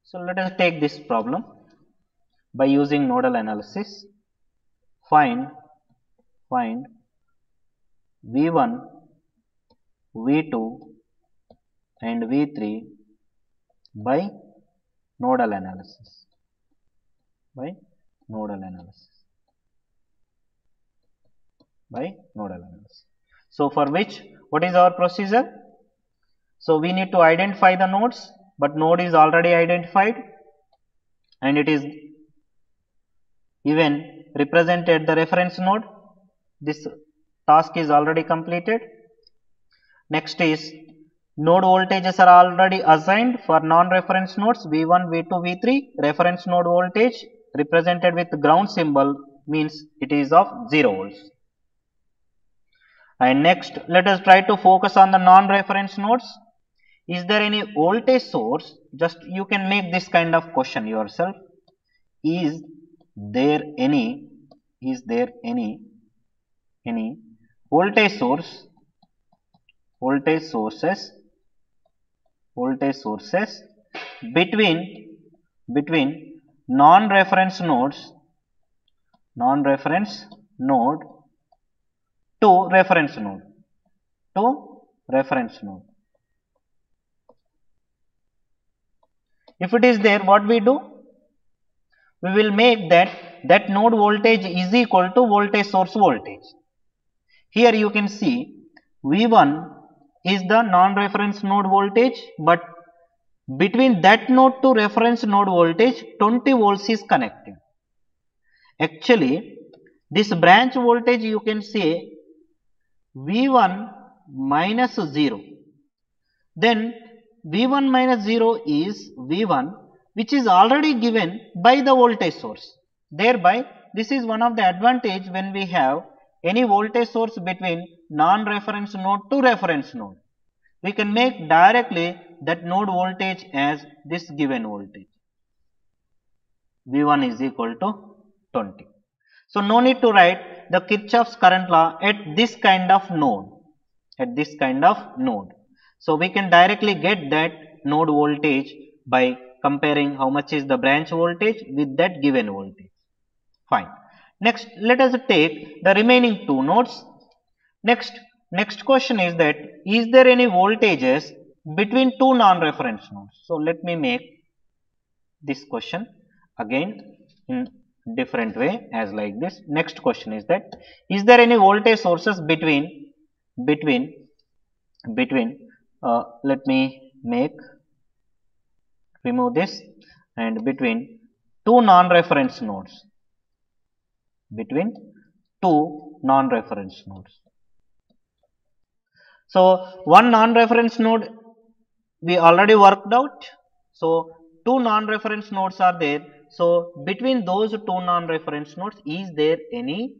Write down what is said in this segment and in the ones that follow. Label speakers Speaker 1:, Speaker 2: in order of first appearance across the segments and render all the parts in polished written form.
Speaker 1: So let us take this problem by using nodal analysis. Find V1, V2 and V3 by nodal analysis. So for which, what is our procedure? So we need to identify the nodes, but node is already identified and it is even represented the reference node. This task is already completed. Next is node voltages are already assigned for non-reference nodes V1, V2, V3. Reference node voltage represented with ground symbol means it is of 0 volts. And next, let us try to focus on the non-reference nodes. Is there any voltage source? Just you can make this kind of question yourself. Is there any voltage sources between non-reference node to reference node. If it is there, what we do? We will make that node voltage is equal to voltage source voltage. Here you can see V1 is the non-reference node voltage, but between that node to reference node voltage 20 volts is connected. Actually, this branch voltage you can say V1 minus 0. Then V1 minus 0 is V1, which is already given by the voltage source. Thereby, this is one of the advantage when we have any voltage source between non-reference node to reference node. We can make directly that node voltage as this given voltage. V1 is equal to 20. So no need to write the Kirchhoff's current law at this kind of node. So we can directly get that node voltage by comparing how much is the branch voltage with that given voltage. Fine. Next, let us take the remaining two nodes. Next question is that is there any voltages between two non-reference nodes? So let me make this question again in different way as like this. Next question is that is there any voltage sources between let me remove this, and between two non-reference nodes. So one non-reference node we already worked out. So two non-reference nodes are there. So between those two non-reference nodes, is there any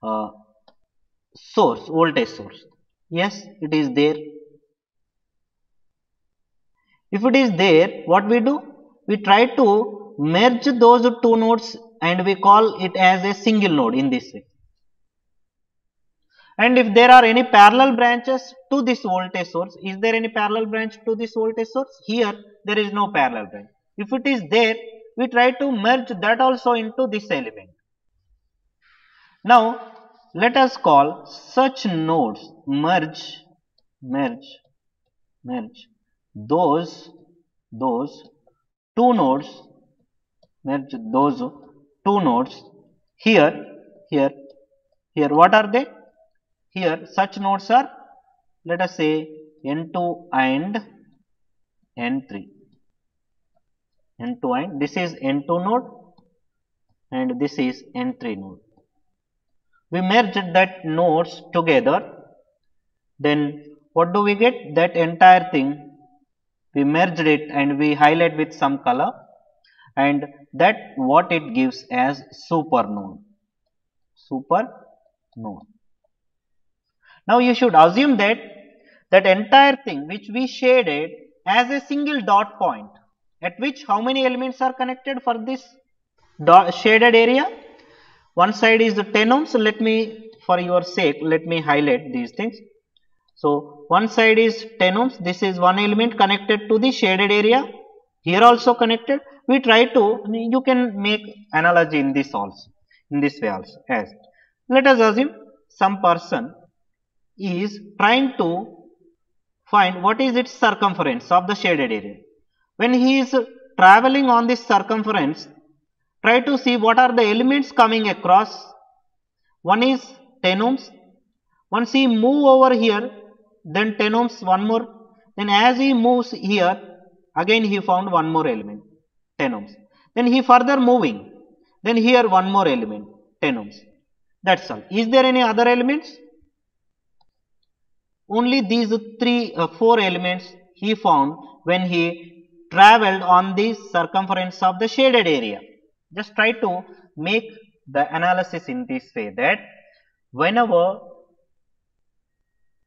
Speaker 1: voltage source? Yes, it is there. If it is there, what we do? We try to merge those two nodes and we call it as a single node in this way. And if there are any parallel branches to this voltage source, is there any parallel branch to this voltage source? Here there is no parallel branch. If it is there, we try to merge that also into this element. Now let us call such nodes, merge those two nodes, here what are they? Here such nodes are, let us say N2 and N3. This is N2 node and this is N3 node. We merged that nodes together, then what do we get? That entire thing we merged it and we highlight with some color, and that what it gives as super node. Now you should assume that entire thing which we shaded as a single dot point, at which how many elements are connected for this shaded area? One side is the 10 ohms. Let me, for your sake, let me highlight these things. So one side is 10 ohms. This is one element connected to the shaded area. Here also connected. We try to, you can make analogy in this also, in this way also. As let us assume some person is trying to find what is its circumference of the shaded area. When he is traveling on this circumference, try to see what are the elements coming across. One is 10 ohms. Once he move over here, then 10 ohms, one more. Then as he moves here, again he found one more element, 10 ohms. Then he further moving. Then here one more element, 10 ohms. That's all. Is there any other elements? Only these four elements he found when he traveled on the circumference of the shaded area. Just try to make the analysis in this way, that whenever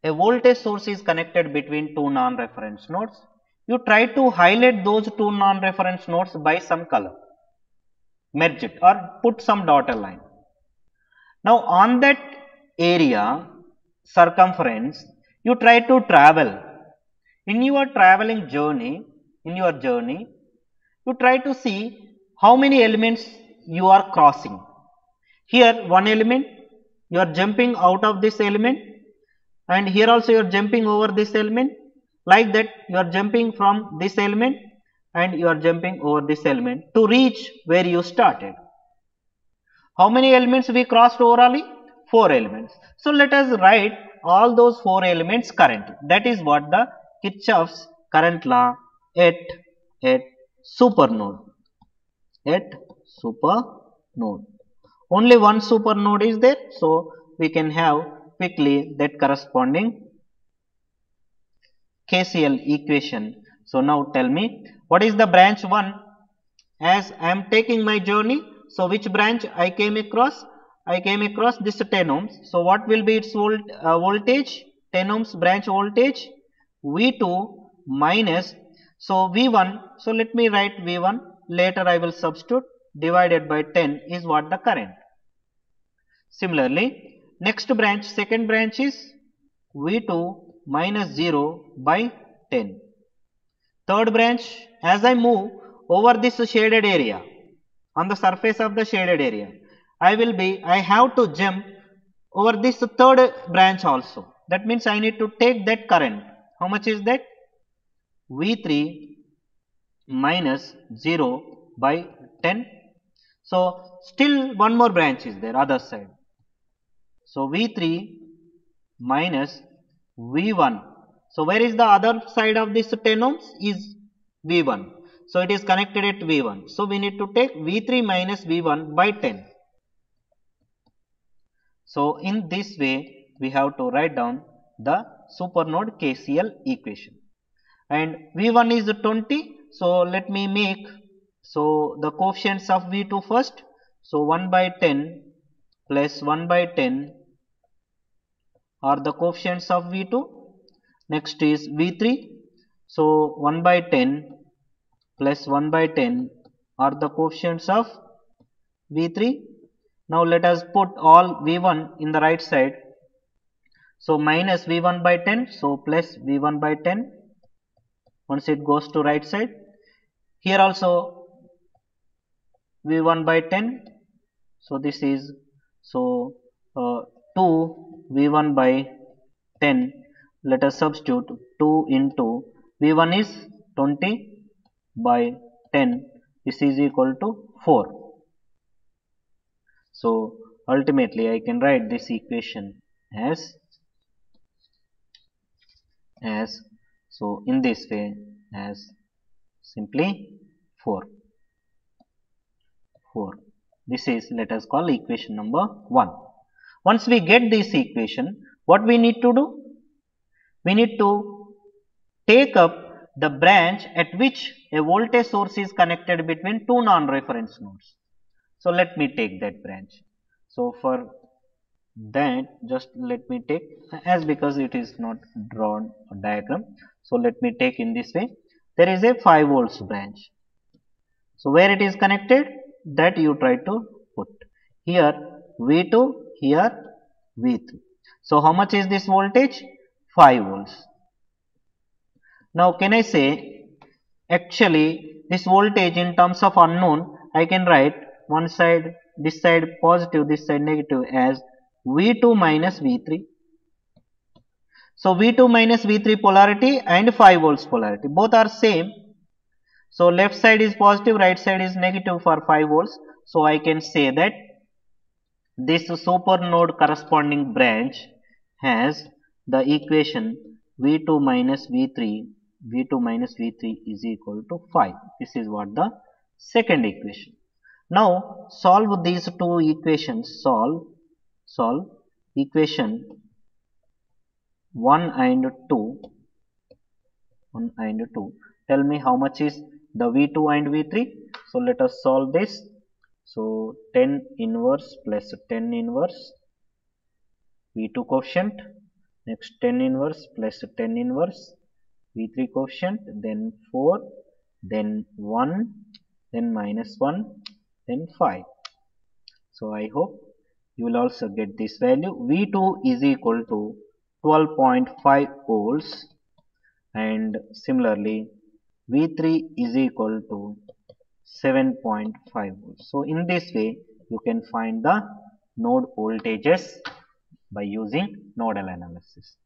Speaker 1: a voltage source is connected between two non-reference nodes, you try to highlight those two non-reference nodes by some color, merge it or put some dotted line. Now on that area circumference, you try to travel. In your traveling journey, you try to see how many elements you are crossing. Here one element, you are jumping out of this element, and here also you are jumping over this element. Like that you are jumping from this element and you are jumping over this element to reach where you started. How many elements we crossed overall? 4 elements. So let us write all those 4 elements current. That is what the Kirchhoff's current law at supernode. At supernode. Only one supernode is there, so we can have quickly that corresponding KCL equation. So now tell me, what is the branch 1? As I am taking my journey, so which branch I came across? I came across this 10 ohms. So what will be its voltage? 10 ohms branch voltage, V2 minus, so V1, so let me write V1, later I will substitute, divided by 10 is what the current. Similarly, next branch, second branch is V2 minus 0 by 10. Third branch, as I move over this shaded area, on the surface of the shaded area, I have to jump over this third branch also. That means I need to take that current. How much is that? V3 minus 0 by 10. So still one more branch is there, other side. So V3 minus V1. So where is the other side of this 10 ohms? Is V1. So it is connected at V1. So we need to take V3 minus V1 by 10. So in this way we have to write down the supernode KCL equation. And V1 is 20. So let me make, so the coefficients of V2 first. So 1 by 10 plus 1 by 10 are the coefficients of V2. Next is V3. So 1 by 10 plus 1 by 10 are the coefficients of V3. Now let us put all V1 in the right side. So minus V1 by 10. So plus V1 by 10. Once it goes to right side. Here also V1 by 10. So this is, so 2 V1 by 10. Let us substitute 2 into V1 is 20 by 10. This is equal to 4. So ultimately I can write this equation as so in this way, as simply 4. This is, let us call equation number 1. Once we get this equation, what we need to do? We need to take up the branch at which a voltage source is connected between two non-reference nodes. So let me take that branch. So for that, just let me take, as because it is not drawn a diagram, so let me take in this way. There is a 5 volts branch. So where it is connected, that you try to put. Here V2, here V3. So how much is this voltage? 5 volts. Now can I say, actually this voltage in terms of unknown, I can write one side, this side positive, this side negative, as V2 minus V3. So V2 minus V3 polarity and 5 volts polarity, both are same. So left side is positive, right side is negative for 5 volts. So I can say that this super node corresponding branch has the equation V2 minus V3, V2 minus V3 is equal to 5. This is what the second equation. Now solve these two equations, solve equation 1 and 2. Tell me how much is the V2 and V3. So let us solve this. So 10 inverse plus 10 inverse V2 coefficient, next 10 inverse plus 10 inverse V3 coefficient, then 4, then 1, then minus 1, then 5. So I hope you will also get this value. V2 is equal to 12.5 volts, and similarly V3 is equal to 7.5 volts. So in this way you can find the node voltages by using nodal analysis.